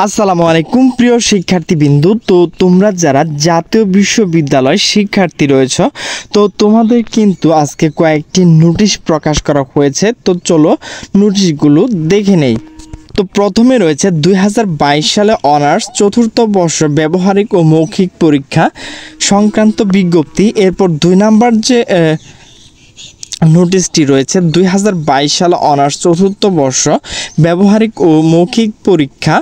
আসসালামু আলাইকুম প্রিয় শিক্ষার্থীবৃন্দু। তো তোমরা যারা জাতীয় বিশ্ববিদ্যালয় শিক্ষার্থী রয়েছ, তো তোমাদের কিন্তু আজকে কয়েকটি নোটিশ প্রকাশ করা হয়েছে। তো চলো নোটিশগুলো দেখে নেই। তো প্রথমে রয়েছে 2022 সালে অনার্স চতুর্থ বর্ষ ব্যবহারিক ও মৌখিক পরীক্ষা সংক্রান্ত বিজ্ঞপ্তি। এরপর 2 নাম্বার যে নোটিশটি রয়েছে 2022 সালে অনার্স চতুর্থ বর্ষ ব্যবহারিক ও মৌখিক পরীক্ষা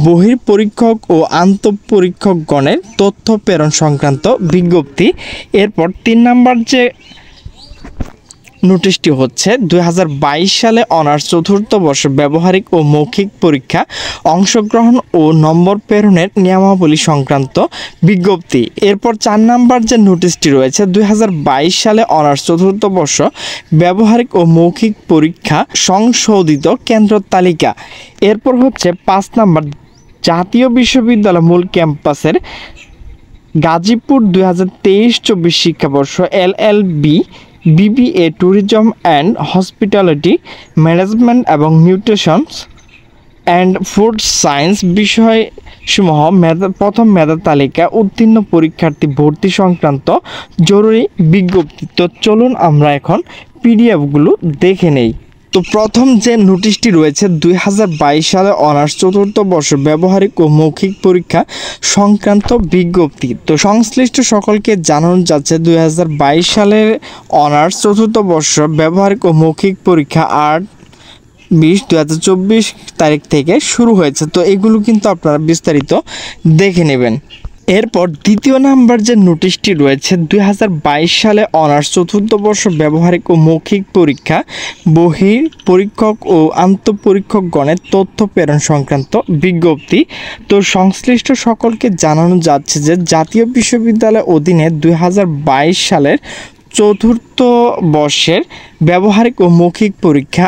বহির্পরীক্ষক ও আন্তঃপরীক্ষকগণের তথ্য প্রেরণ সংক্রান্ত বিজ্ঞপ্তি। এরপর 3 নাম্বার যে নোটিশটি হচ্ছে 2022 সালে অনার্স চতুর্থ বর্ষ ব্যবহারিক ও মৌখিক পরীক্ষা অংশগ্রহণ ও নম্বর প্রেরণের নিয়মাবলী সংক্রান্ত বিজ্ঞপ্তি। এরপর 4 নাম্বার যে নোটিশটি রয়েছে 2022 সালে অনার্স চতুর্থ বর্ষ ব্যবহারিক ও মৌখিক পরীক্ষা সংশোধিত কেন্দ্র তালিকা। এরপর হচ্ছে 5 নাম্বার জাতীয় বিশ্ববিদ্যালয় মূল ক্যাম্পাসের গাজীপুর 2023-24 শিক্ষাবর্ষ LLB BBA tourism and hospitality management এবং নিউট্রিশনস অ্যান্ড ফুড সায়েন্স বিষয়সমূহ প্রথম মেধা তালিকা উত্তীর্ণ পরীক্ষার্থী ভর্তি সংক্রান্ত জরুরি বিজ্ঞপ্তি। তো চলুন আমরা এখন পিডিএফগুলো দেখে নেই। তো প্রথম যে নোটিশটি রয়েছে 2022 সালে অনার্স চতুর্থ বর্ষ ব্যবহারিক ও মৌখিক পরীক্ষা সংক্রান্ত বিজ্ঞপ্তি। তো সংশ্লিষ্ট সকলকে জানানো যাচ্ছে 2022 সালের অনার্স চতুর্থ বর্ষ ব্যবহারিক ও মৌখিক পরীক্ষা 8/20/2024 তারিখ থেকে শুরু হয়েছে। তো এগুলো কিন্তু আপনারা বিস্তারিত দেখে নেবেন। এরপর দ্বিতীয় নাম্বার যে নোটিশটি রয়েছে 2022 সালে অনার্স চতুর্থ বর্ষ ব্যবহারিক ও মৌখিক পরীক্ষা বহির্পরীক্ষক ও আন্তঃপরীক্ষকগণের তথ্য প্রেরণ সংক্রান্ত বিজ্ঞপ্তি। তো সংশ্লিষ্ট সকলকে জানানো যাচ্ছে যে জাতীয় বিশ্ববিদ্যালয়ের অধীনে 2022 সালের চতুর্থ বর্ষের ব্যবহারিক ও মৌখিক পরীক্ষা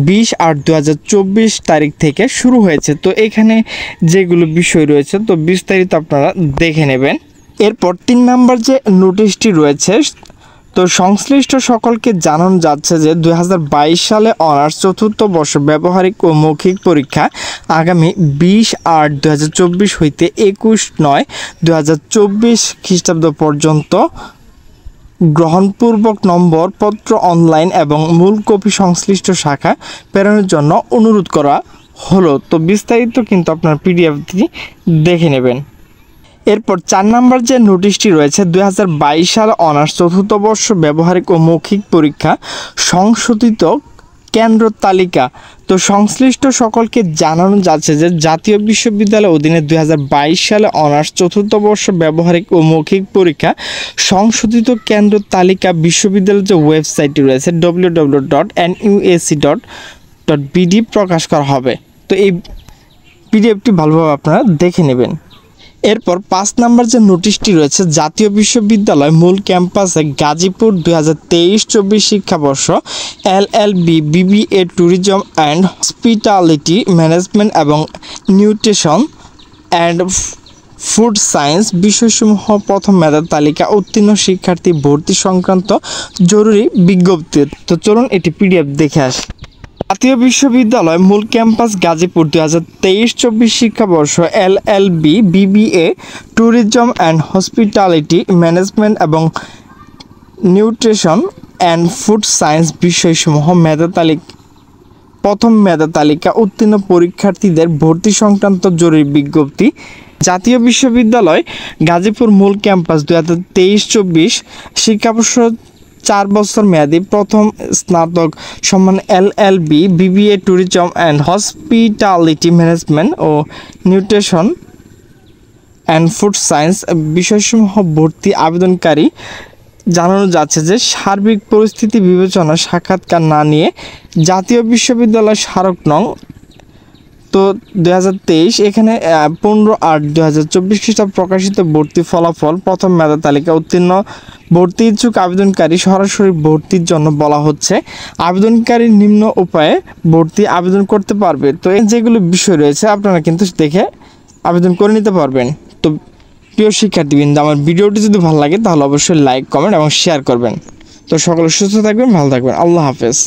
20/8/2024 তারিখ থেকে শুরু হয়েছে। তো এখানে যেগুলো বিষয় রয়েছে তো বিস্তারিত আপনারা দেখে নেবেন। এরপর 3 নাম্বার যে নোটিশটি রয়েছে তো সংশ্লিষ্ট সকলকে জানানো যাচ্ছে যে 2022 সালে অনার্স চতুর্থ বর্ষ ব্যবহারিক ও মৌখিক পরীক্ষা আগামী 20/8/2024 হইতে 21/9/2024 খ্রিস্টাব্দ পর্যন্ত গ্রহণপূর্বক নম্বরপত্র অনলাইন এবং মূল কপি সংশ্লিষ্ট শাখা প্রেরণের জন্য অনুরোধ করা হলো। তো বিস্তারিত কিন্তু আপনার পিডিএফটি দেখে নেবেন। এরপর 4 নাম্বার যে নোটিশটি রয়েছে 2022 সালে অনার্স চতুর্থ বর্ষ ব্যবহারিক ও মৌখিক পরীক্ষা সংশোধিত কেন্দ্র তালিকা। তো সংশ্লিষ্ট সকলকে জানানো যাচ্ছে যে জাতীয় বিশ্ববিদ্যালয়ের অধীনে 2022 সালে অনার্স চতুর্থ বর্ষ ব্যবহারিক ও মৌখিক পরীক্ষা সংশোধিত কেন্দ্র তালিকা বিশ্ববিদ্যালয়ের যে ওয়েবসাইটটি রয়েছে www.nuac.bd প্রকাশ করা হবে। তো এই পিডিএফটি ভালোভাবে আপনারা দেখে নেবেন। এরপর 5 নাম্বার যে নোটিশটি রয়েছে জাতীয় বিশ্ববিদ্যালয় মূল ক্যাম্পাসে গাজীপুর 2023-24 শিক্ষাবর্ষ LLB BBA tourism and hospitality management এবং নিউট্রিশন অ্যান্ড ফুড সায়েন্স বিষয়সমূহ প্রথম মেধার তালিকা উত্তীর্ণ শিক্ষার্থী ভর্তি সংক্রান্ত জরুরি বিজ্ঞপ্তি। তো চলুন এটি পিডিএফ দেখে আসি। জাতীয় বিশ্ববিদ্যালয় মূল ক্যাম্পাস গাজীপুর 2023-24 শিক্ষাবর্ষ LLB BBA tourism and hospitality management এবং নিউট্রিশন অ্যান্ড ফুড সায়েন্স বিষয়সমূহ প্রথম মেধা তালিকা উত্তীর্ণ পরীক্ষার্থীদের ভর্তি সংক্রান্ত জরুরি বিজ্ঞপ্তি। জাতীয় বিশ্ববিদ্যালয় গাজীপুর মূল ক্যাম্পাস 2023-24 শিক্ষাবর্ষ 4 বছর মেয়াদী প্রথম স্নাতক সম্মান LLB BBA tourism and hospitality management ও নিউট্রিশন অ্যান্ড ফুড সায়েন্স বিষয়সমূহ ভর্তি আবেদনকারী জানানো যাচ্ছে যে সার্বিক পরিস্থিতি বিবেচনা সাক্ষাৎকার না নিয়ে জাতীয় বিশ্ববিদ্যালয় স্মারক নং তো 2023 এখানে 15/8/2024 খ্রিস্টাব্দ প্রকাশিত ভর্তি ফলাফল প্রথম মেধা তালিকা উত্তীর্ণ ভর্তি ইচ্ছুক আবেদনকারী সরাসরি ভর্তির জন্য বলা হচ্ছে। আবেদনকারী নিম্ন উপায়ে ভর্তি আবেদন করতে পারবে। তো যেগুলো বিষয় রয়েছে আপনারা কিন্তু দেখে আবেদন করে নিতে পারবেন। তো প্রিয় শিক্ষার্থীবৃন্দ, আমার ভিডিওটি যদি ভালো লাগে তাহলে অবশ্যই লাইক, কমেন্ট এবং শেয়ার করবেন। তো সকলে সুস্থ থাকবেন, ভালো থাকবেন। আল্লাহ হাফেজ।